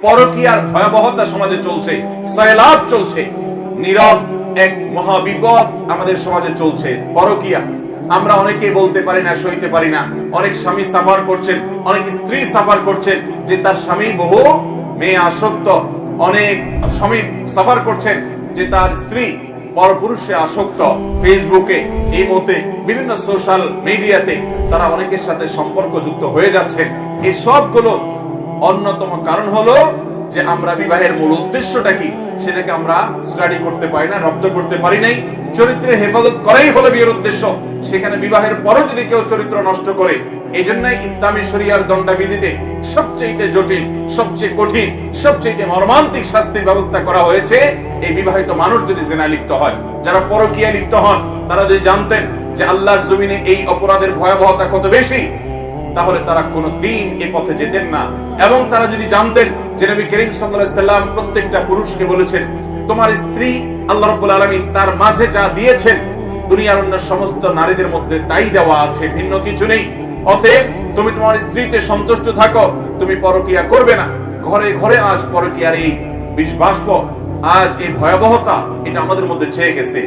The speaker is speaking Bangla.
পরকীয়ার ভয়াবহতা সমাজে চলছে, সয়লাব চলছে, নীরব এক মহাবিপদ আমাদের সমাজে চলছে, পরকীয়া। আমরা অনেকে বলতে পারি না, সইতে পারি না। অনেক স্বামী সাফার করছেন, অনেক স্ত্রী সাফার করছেন যে তার স্বামী বহু মেয়ে আসক্ত। অনেক স্বামী সাফার করছেন যে তার স্ত্রী পরপুরুষে আসক্ত। ফেসবুকে, এই মুহূর্তে বিভিন্ন সোশ্যাল মিডিয়াতে তারা অনেকের সাথে সম্পর্ক যুক্ত হয়ে যাচ্ছেন। এই সবগুলো অন্যতম কারণ হলো যে আমরা বিবাহের মূল উদ্দেশ্যটা কি সেটাকে আমরা স্টাডি করতে পারি না, রপ্ত করতে পারি নাই। চরিত্রের হেফাজত করাই হলো বিয়ের উদ্দেশ্য। সেখানে বিবাহের পরও যদি কেউ চরিত্র নষ্ট করে, এই জন্যই ইসলামী শরিয়ার দণ্ডবিধিতে সবচেয়ে জটিল, সবচেয়ে কঠিন, সবচেয়ে মর্মান্তিক শাস্তির ব্যবস্থা করা হয়েছে এই বিবাহিত মানুষ যদি জিনা লিপ্ত হয়। যারা পরকীয়া লিপ্ত হন তারা যদি জানতেন যে আল্লাহর জমিনে এই অপরাধের ভয়াবহতা কত বেশি, তাহলে তারা কোনদিন এই পথে যেতেন না। এবং তারা যদি জানতেন যে নবী করিম সাল্লাল্লাহু আলাইহি সাল্লাম প্রত্যেকটা পুরুষকে বলেছেন, তোমার স্ত্রী আল্লাহ রাব্বুল আলামিন তার মাঝে যা দিয়েছেন দুনিয়ার অন্য সমস্ত নারীদের মধ্যে তাই দেওয়া আছে, ভিন্ন কিছু নেই। অতএব তুমি তোমার স্ত্রীতে সন্তুষ্ট থাকো, তুমি পরকীয়া করবে না। ঘরে ঘরে আজ পরকীয়ার এই বিষবাষ্প, আজ এই ভয়াবহতা, এটা আমাদের মধ্যে ছেয়ে গেছে।